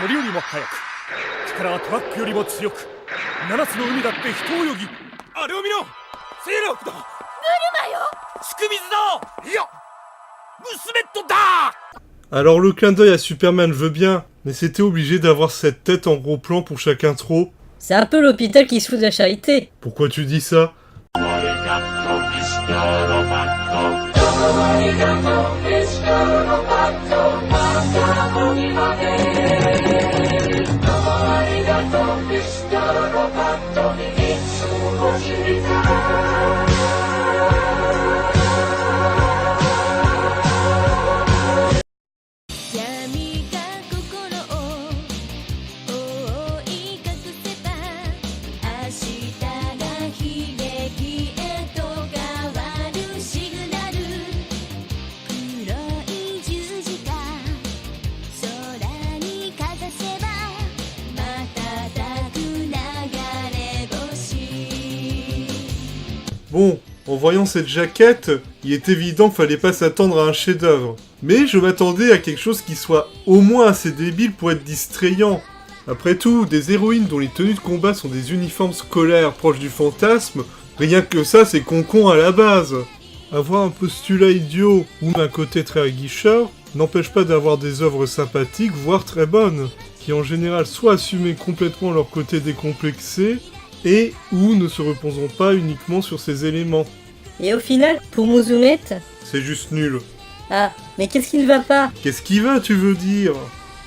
鳥よりも速く、力はトラックよりも強く、7つの海だって人泳ぎ。あれを見ろ、セーラー服だ。ブルマよ、スクミズだ。いや、ムスメットだ。Alors le clin d'œil à Superman, je veux bien, mais c'était obligé d'avoir cette tête en gros plan pour chaque intro. C'est un peu l'hôpital qui se fout de la charité. Pourquoi tu dis ça? Bon, en voyant cette jaquette, il est évident qu'il fallait pas s'attendre à un chef-d'œuvre. Mais je m'attendais à quelque chose qui soit au moins assez débile pour être distrayant. Après tout, des héroïnes dont les tenues de combat sont des uniformes scolaires proches du fantasme, rien que ça c'est con à la base. Avoir un postulat idiot ou un côté très aguicheur n'empêche pas d'avoir des œuvres sympathiques, voire très bonnes, qui en général soit assument complètement leur côté décomplexé, et ou ne se reposons pas uniquement sur ces éléments. Et au final, pour Muzumete... C'est juste nul. Ah, mais qu'est-ce qui ne va pas? Qu'est-ce qui va, tu veux dire?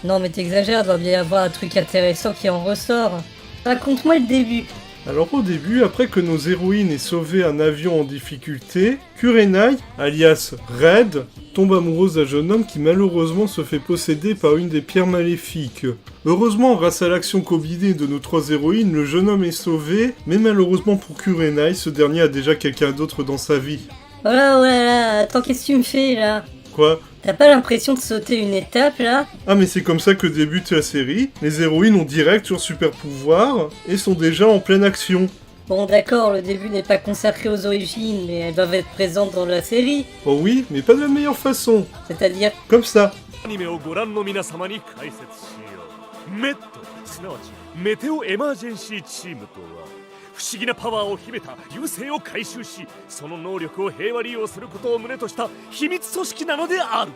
Non mais t'exagères, doit bien y avoir un truc intéressant qui en ressort. Raconte-moi le début. Alors au début, après que nos héroïnes aient sauvé un avion en difficulté, Kurenai, alias Red, tombe amoureuse d'un jeune homme qui malheureusement se fait posséder par une des pierres maléfiques. Heureusement, grâce à l'action combinée de nos trois héroïnes, le jeune homme est sauvé, mais malheureusement pour Kurenai, ce dernier a déjà quelqu'un d'autre dans sa vie. Oh là là, attends, qu'est-ce que tu me fais là? Quoi? T'as pas l'impression de sauter une étape là? Ah mais c'est comme ça que débute la série, les héroïnes ont direct leur super pouvoir, et sont déjà en pleine action. Bon d'accord, le début n'est pas consacré aux origines, mais elles doivent être présentes dans la série. Oh oui, mais pas de la meilleure façon. C'est-à-dire... Comme ça. アニメをご覧の皆様に解説しよう。メット、すなわちメテオエマージェンシーチームとは、不思議なパワーを秘めた流星を回収し、その能力を平和利用することを旨とした秘密組織なのである。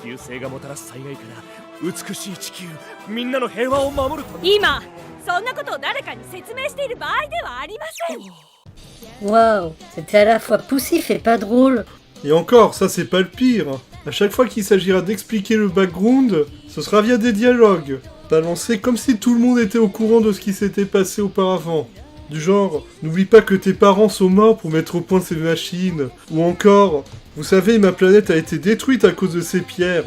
流星がもたらす災害から美しい地球、みんなの平和を守るため。今そんなことを誰かに説明している場合ではありません。Waouh, c'était à la fois poussif et pas drôle. Et encore, ça c'est pas le pire. À chaque fois qu'il s'agira d'expliquer le background, ce sera via des dialogues, balancés comme si tout le monde était au courant de ce qui s'était passé auparavant. Du genre, n'oublie pas que tes parents sont morts pour mettre au point ces machines, ou encore, vous savez, ma planète a été détruite à cause de ces pierres.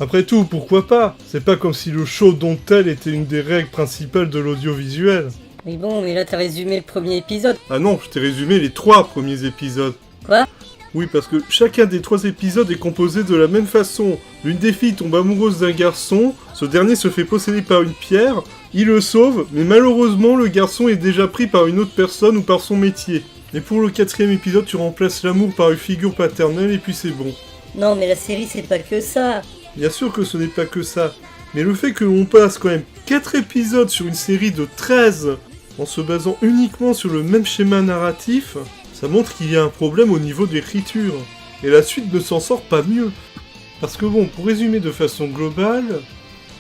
Après tout, pourquoi pas? C'est pas comme si le show dont tel était une des règles principales de l'audiovisuel. Mais bon, mais là t'as résumé le premier épisode. Ah non, je t'ai résumé les 3 premiers épisodes. Quoi? Oui, parce que chacun des 3 épisodes est composé de la même façon. L'une des filles tombe amoureuse d'un garçon, ce dernier se fait posséder par une pierre, il le sauve, mais malheureusement le garçon est déjà pris par une autre personne ou par son métier. Et pour le 4e épisode, tu remplaces l'amour par une figure paternelle et puis c'est bon. Non mais la série c'est pas que ça. Bien sûr que ce n'est pas que ça, mais le fait que l'on passe quand même 4 épisodes sur une série de 13 en se basant uniquement sur le même schéma narratif, ça montre qu'il y a un problème au niveau de l'écriture. Et la suite ne s'en sort pas mieux. Parce que bon, pour résumer de façon globale,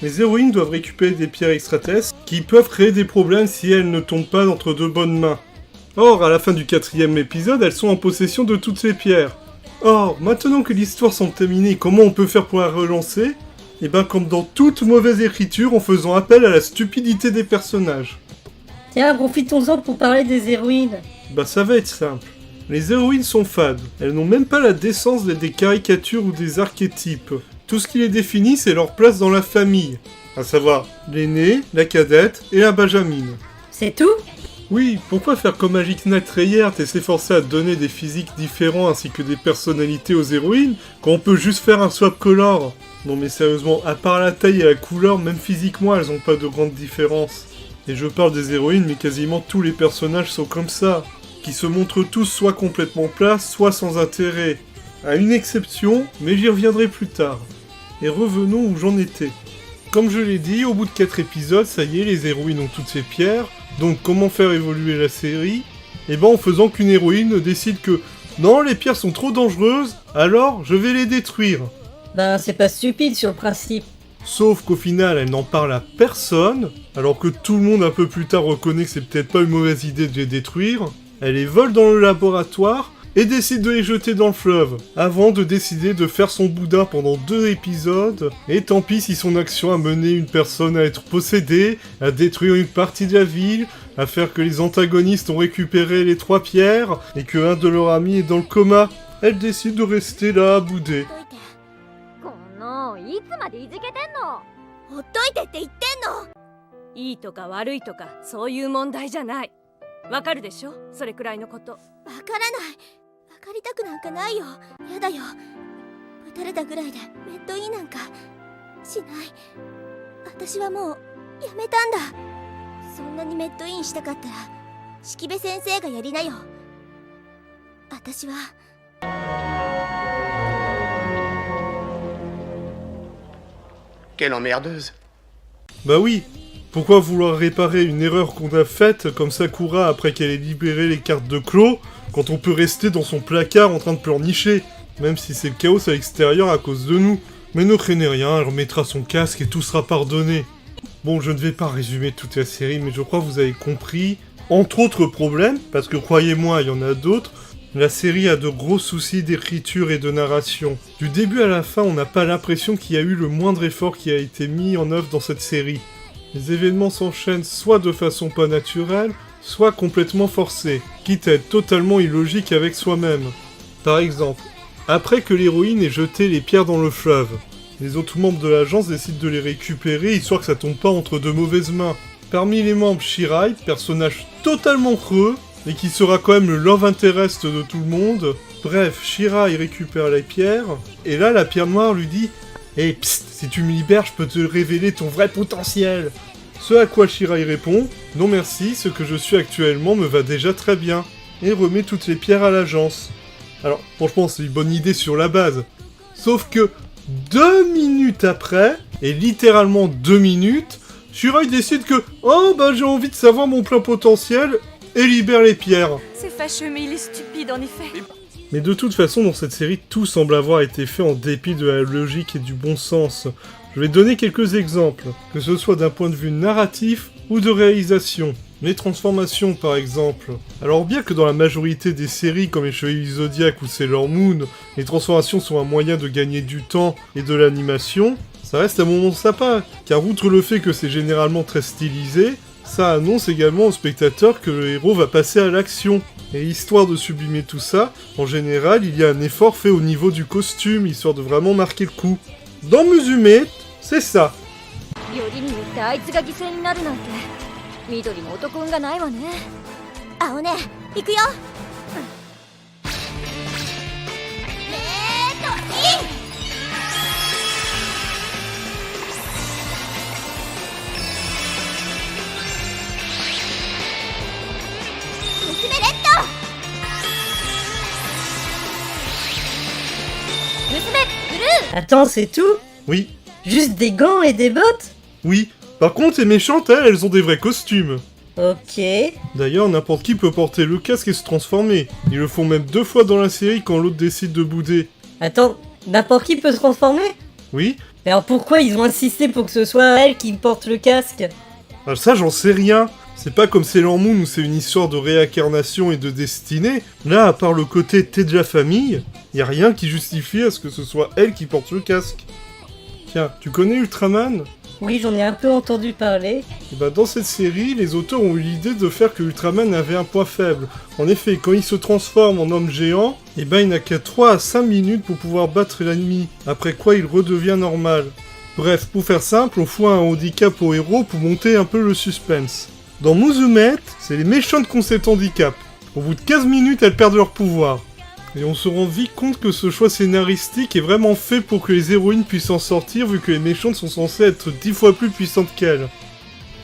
les héroïnes doivent récupérer des pierres extraterrestres qui peuvent créer des problèmes si elles ne tombent pas entre de bonnes mains. Or, à la fin du 4e épisode, elles sont en possession de toutes ces pierres. Or, maintenant que l'histoire semble terminée, comment on peut faire pour la relancer? Eh ben comme dans toute mauvaise écriture, en faisant appel à la stupidité des personnages. Tiens, profitons-en pour parler des héroïnes. Bah ça va être simple. Les héroïnes sont fades. Elles n'ont même pas la décence d'être des caricatures ou des archétypes. Tout ce qui les définit, c'est leur place dans la famille. À savoir, l'aînée, la cadette et la benjamine. C'est tout? Oui, pourquoi faire comme Magic Knight Rayert et s'efforcer à donner des physiques différents ainsi que des personnalités aux héroïnes, quand on peut juste faire un swap color? Non mais sérieusement, à part la taille et la couleur, même physiquement elles ont pas de grande différence. Et je parle des héroïnes, mais quasiment tous les personnages sont comme ça, qui se montrent tous soit complètement plats, soit sans intérêt. À une exception, mais j'y reviendrai plus tard. Et revenons où j'en étais. Comme je l'ai dit, au bout de 4 épisodes, ça y est, les héroïnes ont toutes ces pierres. Donc comment faire évoluer la série? Eh ben en faisant qu'une héroïne décide que non, les pierres sont trop dangereuses, alors je vais les détruire. Ben, c'est pas stupide sur le principe. Sauf qu'au final, elle n'en parle à personne, alors que tout le monde un peu plus tard reconnaît que c'est peut-être pas une mauvaise idée de les détruire. Elle les vole dans le laboratoire et décide de les jeter dans le fleuve, avant de décider de faire son boudin pendant 2 épisodes, et tant pis si son action a mené une personne à être possédée, à détruire une partie de la ville, à faire que les antagonistes ont récupéré les 3 pierres, et que un de leurs amis est dans le coma. Elle décide de rester là à bouder. このいつまでいじけてんの。ほっといてって言ってんの。いいとか悪いとかそういう問題じゃない。わかるでしょ、それくらいのこと。わからない。わかりたくなんかないよ。やだよ。撃たれたぐらいでメットインなんかしない。私はもうやめたんだ。そんなにメットインしたかったら式部先生がやりなよ。私は。 Quelle emmerdeuse. Bah oui, pourquoi vouloir réparer une erreur qu'on a faite comme Sakura après qu'elle ait libéré les cartes de Clos, quand on peut rester dans son placard en train de pleurnicher, même si c'est le chaos à l'extérieur à cause de nous. Mais ne craignez rien, elle remettra son casque et tout sera pardonné. Bon, je ne vais pas résumer toute la série, mais je crois que vous avez compris. Entre autres problèmes, parce que croyez-moi, il y en a d'autres, la série a de gros soucis d'écriture et de narration. Du début à la fin, on n'a pas l'impression qu'il y a eu le moindre effort qui a été mis en œuvre dans cette série. Les événements s'enchaînent soit de façon pas naturelle, soit complètement forcés, quitte à être totalement illogique avec soi-même. Par exemple, après que l'héroïne ait jeté les pierres dans le fleuve, les autres membres de l'agence décident de les récupérer histoire que ça tombe pas entre de mauvaises mains. Parmi les membres, Shirai, personnage totalement creux, et qui sera quand même le love interest de tout le monde. Bref, Shirai récupère les pierres, et là la pierre noire lui dit « Hey, psst, si tu me libères, je peux te révéler ton vrai potentiel !» Ce à quoi Shirai répond « Non merci, ce que je suis actuellement me va déjà très bien », et remet toutes les pierres à l'agence. Alors, franchement, c'est une bonne idée sur la base. Sauf que 2 minutes après, et littéralement 2 minutes, Shirai décide que « Oh, ben j'ai envie de savoir mon plein potentiel !» et libère les pierres. C'est fâcheux, mais il est stupide en effet. Mais de toute façon, dans cette série, tout semble avoir été fait en dépit de la logique et du bon sens. Je vais donner quelques exemples, que ce soit d'un point de vue narratif ou de réalisation. Les transformations, par exemple. Alors bien que dans la majorité des séries, comme les Chevaliers du Zodiac ou Sailor Moon, les transformations sont un moyen de gagner du temps et de l'animation, ça reste un moment sympa, car outre le fait que c'est généralement très stylisé, ça annonce également au spectateur que le héros va passer à l'action. Et histoire de sublimer tout ça, en général, il y a un effort fait au niveau du costume, histoire de vraiment marquer le coup. Dans Musume, c'est ça. よりによってあいつが犠牲になるなんて緑も男運がないわね。青ね、行くよ。娘レッド。娘ブルー。 Attends, c'est tout? Oui, Juste des gants et des bottes? oui. Par contre, les méchantes, elles ont des vrais costumes. Ok. D'ailleurs, n'importe qui peut porter le casque et se transformer. Ils le font même 2 fois dans la série quand l'autre décide de bouder. Attends, n'importe qui peut se transformer? Oui? Mais alors pourquoi ils ont insisté pour que ce soit elle qui porte le casque? Ah, ça, j'en sais rien. C'est pas comme Sailor Moon où c'est une histoire de réincarnation et de destinée. Là, à part le côté t'es de la famille, y a rien qui justifie à ce que ce soit elle qui porte le casque. Tiens, tu connais Ultraman? Oui, j'en ai un peu entendu parler. Et bah dans cette série, les auteurs ont eu l'idée de faire que Ultraman avait un point faible. En effet, quand il se transforme en homme géant, et ben il n'a qu'à 3 à 5 minutes pour pouvoir battre l'ennemi, après quoi il redevient normal. Bref, pour faire simple, on fout un handicap au héros pour monter un peu le suspense. Dans Musume, c'est les méchantes qui ont cet handicap. Au bout de 15 minutes, elles perdent leur pouvoir. Et on se rend vite compte que ce choix scénaristique est vraiment fait pour que les héroïnes puissent s'en sortir, vu que les méchantes sont censées être 10 fois plus puissantes qu'elles.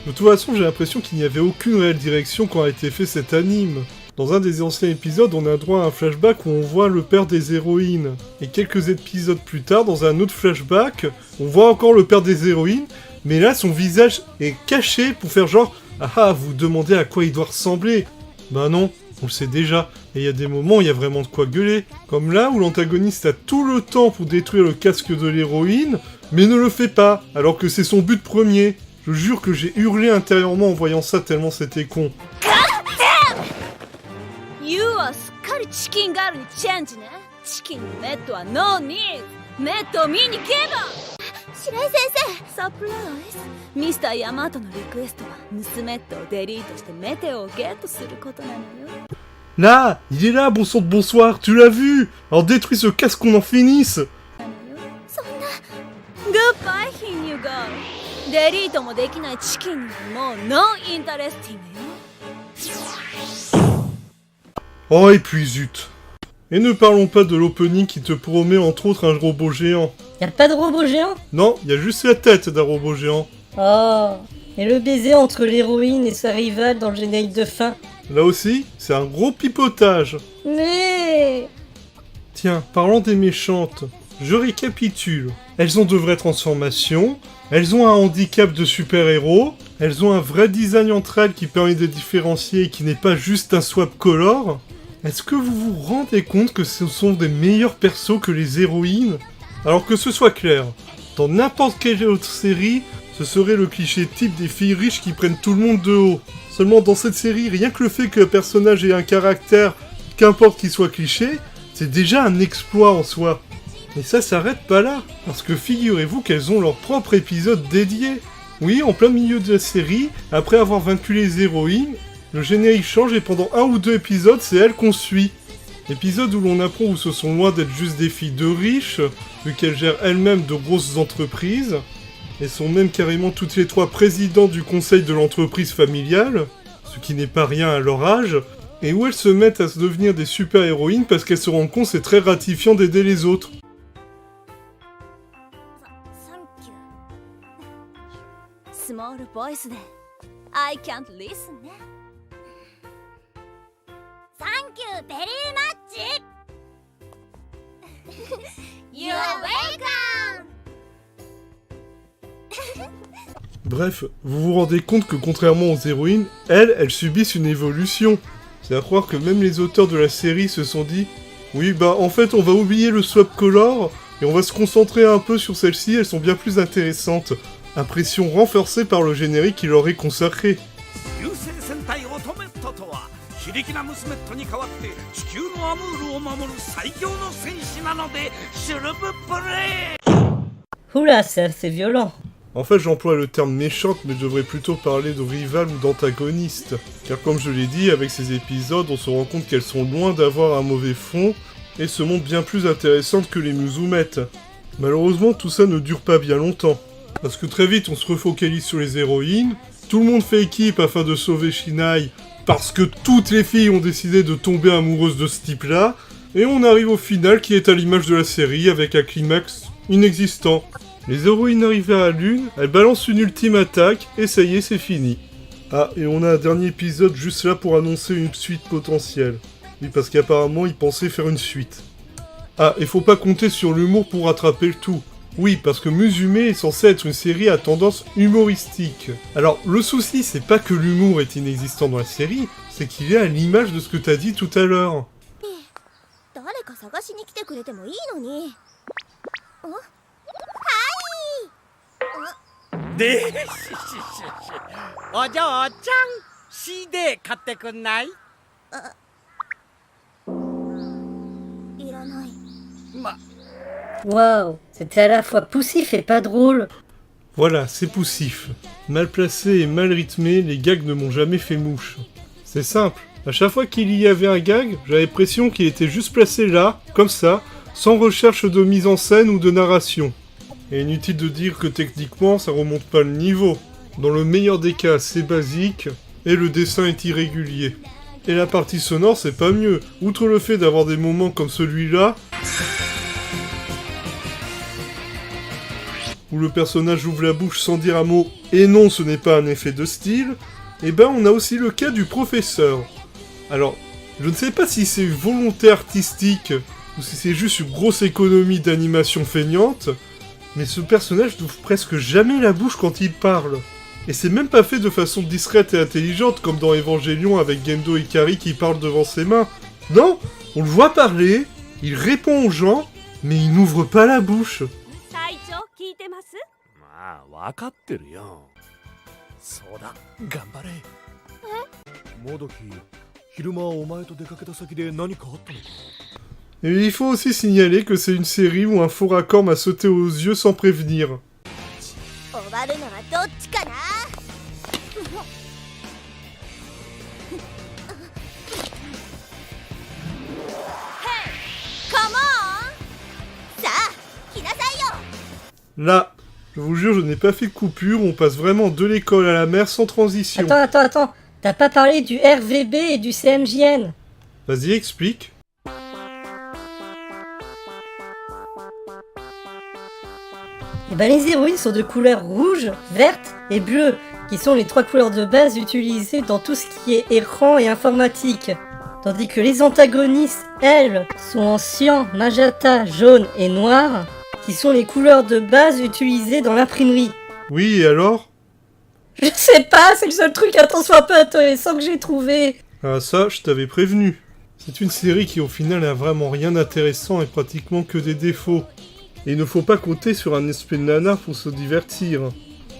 De toute façon, j'ai l'impression qu'il n'y avait aucune réelle direction quand a été fait cet anime. Dans un des anciens épisodes, on a droit à un flashback où on voit le père des héroïnes. Et quelques épisodes plus tard, dans un autre flashback, on voit encore le père des héroïnes, Mais là, son visage est caché pour faire genre « Ah ah, vous demandez à quoi il doit ressembler ?» Bah non, on le sait déjà. Et il y a des moments où il y a vraiment de quoi gueuler. Comme là où l'antagoniste a tout le temps pour détruire le casque de l'héroïne, mais ne le fait pas, alors que c'est son but premier. Je jure que j'ai hurlé intérieurement en voyant ça tellement c'était con. You はすっかりチキンガールにチェンジね。チキンのメットはノーニーズ。メットを見に来れば。白井先生、サプライズ。ミスターヤマトのリクエストは盗メットをデリートしてメテオをゲットすることなのよ。 Là, il est là, bon sang de bonsoir, tu l'as vu. Alors détruis ce casque qu'on en finisse. そんな。グッバイヒーニューガール。デリートもできないチキンにはもうノーインタレスティングよ。 Oh et puis zut. Et ne parlons pas de l'opening qui te promet entre autres un robot géant. Y a pas de robot géant? Non, il y a juste la tête d'un robot géant. Oh. Et le baiser entre l'héroïne et sa rivale dans le générique de fin. Là aussi, c'est un gros pipotage. Mais... Tiens, parlant des méchantes, je récapitule. Elles ont de vraies transformations, elles ont un handicap de super-héros, elles ont un vrai design entre elles qui permet de différencier et qui n'est pas juste un swap color. Est-ce que vous vous rendez compte que ce sont des meilleurs persos que les héroïnes? Alors que ce soit clair, dans n'importe quelle autre série, ce serait le cliché type des filles riches qui prennent tout le monde de haut. Seulement dans cette série, rien que le fait que le personnage ait un caractère, qu'importe qu'il soit cliché, c'est déjà un exploit en soi. Et ça s'arrête pas là, parce que figurez-vous qu'elles ont leur propre épisode dédié. Oui, en plein milieu de la série, après avoir vaincu les héroïnes, le générique change et pendant un ou deux épisodes, c'est elles qu'on suit. Épisode où l'on apprend où ce sont loin d'être juste des filles de riches, vu qu'elles gèrent elles-mêmes de grosses entreprises, et sont même carrément toutes les trois présidents du conseil de l'entreprise familiale, ce qui n'est pas rien à leur âge, et où elles se mettent à se devenir des super-héroïnes parce qu'elles se rendent compte que c'est très gratifiant d'aider les autres. Small voice で I can't listen ね。Thank you very much. You're welcome. Bref, vous vous rendez compte que contrairement aux héroïnes, elles subissent une évolution. C'est à croire que même les auteurs de la série se sont dit « Oui, bah en fait on va oublier le swap color et on va se concentrer un peu sur celles-ci, elles sont bien plus intéressantes. » Impression renforcée par le générique qui leur est consacré. Oula, c'est assez violent. En fait, j'emploie le terme méchante, mais je devrais plutôt parler de rivales ou d'antagonistes. Car comme je l'ai dit, avec ces épisodes, on se rend compte qu'elles sont loin d'avoir un mauvais fond, et se montrent bien plus intéressantes que les musoumettes. Malheureusement, tout ça ne dure pas bien longtemps. Parce que très vite, on se refocalise sur les héroïnes, tout le monde fait équipe afin de sauver Shinai, parce que toutes les filles ont décidé de tomber amoureuses de ce type-là, et on arrive au final qui est à l'image de la série, avec un climax inexistant. Les héroïnes arrivent à la lune, elles balancent une ultime attaque, et ça y est, c'est fini. Ah, et on a un dernier épisode juste là pour annoncer une suite potentielle. Oui, parce qu'apparemment, ils pensaient faire une suite. Ah, et faut pas compter sur l'humour pour rattraper le tout. Oui, parce que Musume est censé être une série à tendance humoristique. Alors, le souci, c'est pas que l'humour est inexistant dans la série, c'est qu'il est à l'image de ce que t'as dit tout à l'heure. 誰か探しに来てくれてもいいのに。でしししお嬢ちゃん CD 買ってくんない？いらない。ま Waouh, c'était à la fois poussif et pas drôle. Voilà, c'est poussif. Mal placé et mal rythmé, les gags ne m'ont jamais fait mouche. C'est simple, à chaque fois qu'il y avait un gag, j'avais l'impression qu'il était juste placé là, comme ça, sans recherche de mise en scène ou de narration. Et inutile de dire que techniquement, ça remonte pas le niveau. Dans le meilleur des cas, c'est basique, et le dessin est irrégulier. Et la partie sonore, c'est pas mieux. Outre le fait d'avoir des moments comme celui-là, où le personnage ouvre la bouche sans dire un mot « et non, ce n'est pas un effet de style », et ben on a aussi le cas du professeur. Alors, je ne sais pas si c'est une volonté artistique, ou si c'est juste une grosse économie d'animation feignante, Mais ce personnage n'ouvre presque jamais la bouche quand il parle. Et c'est même pas fait de façon discrète et intelligente comme dans Evangelion avec Gendo Ikari qui parle devant ses mains. Non, on le voit parler, il répond aux gens, mais il n'ouvre pas la bouche. 隊長聞いてます？まあ分かってるよ。そうだ頑張れ。もどき昼間お前と出かけた先で何かあったのか。 Et il faut aussi signaler que c'est une série où un faux raccord m'a sauté aux yeux sans prévenir. 終わるのはどっちかな？Là, je vous jure, je n'ai pas fait de coupure, on passe vraiment de l'école à la mer sans transition. Attends, t'as pas parlé du RVB et du CMJN? Vas-y, explique. Eh ben les héroïnes sont de couleur rouge, verte et bleue, qui sont les 3 couleurs de base utilisées dans tout ce qui est écran et informatique. Tandis que les antagonistes, elles, sont en cyan, magenta, jaune et noir, qui sont les couleurs de base utilisées dans l'imprimerie. Oui, et alors? Je sais pas, c'est le seul truc un tant soit peu intéressant que j'ai trouvé. Ah ça, je t'avais prévenu. C'est une série qui au final n'a vraiment rien d'intéressant et pratiquement que des défauts. Et il ne faut pas compter sur un aspect nanar pour se divertir.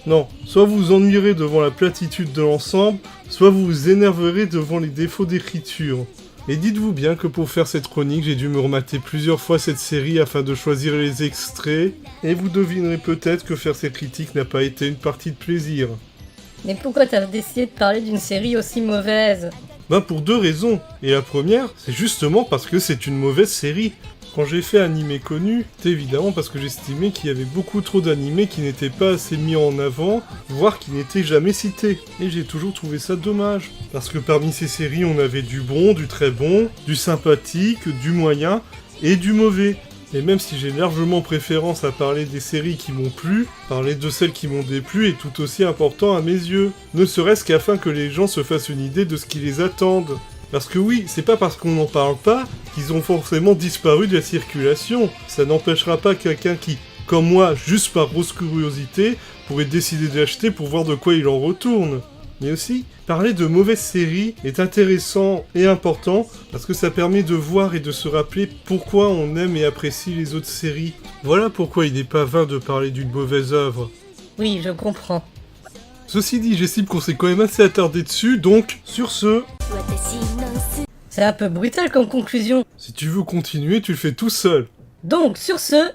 Non, soit vous vous ennuierez devant la platitude de l'ensemble, soit vous vous énerverez devant les défauts d'écriture. Et dites-vous bien que pour faire cette chronique, j'ai dû me remater plusieurs fois cette série afin de choisir les extraits, et vous devinerez peut-être que faire cette critique n'a pas été une partie de plaisir. Mais pourquoi t'as décidé de parler d'une série aussi mauvaise? Ben pour 2 raisons. Et la première, c'est justement parce que c'est une mauvaise série. Quand j'ai fait Animé Connu, c'est évidemment parce que j'estimais qu'il y avait beaucoup trop d'animés qui n'étaient pas assez mis en avant, voire qui n'étaient jamais cités. Et j'ai toujours trouvé ça dommage. Parce que parmi ces séries, on avait du bon, du très bon, du sympathique, du moyen et du mauvais. Et même si j'ai largement préférence à parler des séries qui m'ont plu, parler de celles qui m'ont déplu est tout aussi important à mes yeux. Ne serait-ce qu'afin que les gens se fassent une idée de ce qui les attendent. Parce que oui, c'est pas parce qu'on n'en parle pas qu'ils ont forcément disparu de la circulation. Ça n'empêchera pas quelqu'un qui, comme moi, juste par grosse curiosité, pourrait décider d'acheter pour voir de quoi il en retourne. Mais aussi, parler de mauvaises séries est intéressant et important parce que ça permet de voir et de se rappeler pourquoi on aime et apprécie les autres séries. Voilà pourquoi il n'est pas vain de parler d'une mauvaise œuvre. Oui, je comprends. Ceci dit, j'estime qu'on s'est quand même assez attardé dessus, donc, sur ce... C'est un peu brutal comme conclusion. Si tu veux continuer, tu le fais tout seul. Donc, sur ce...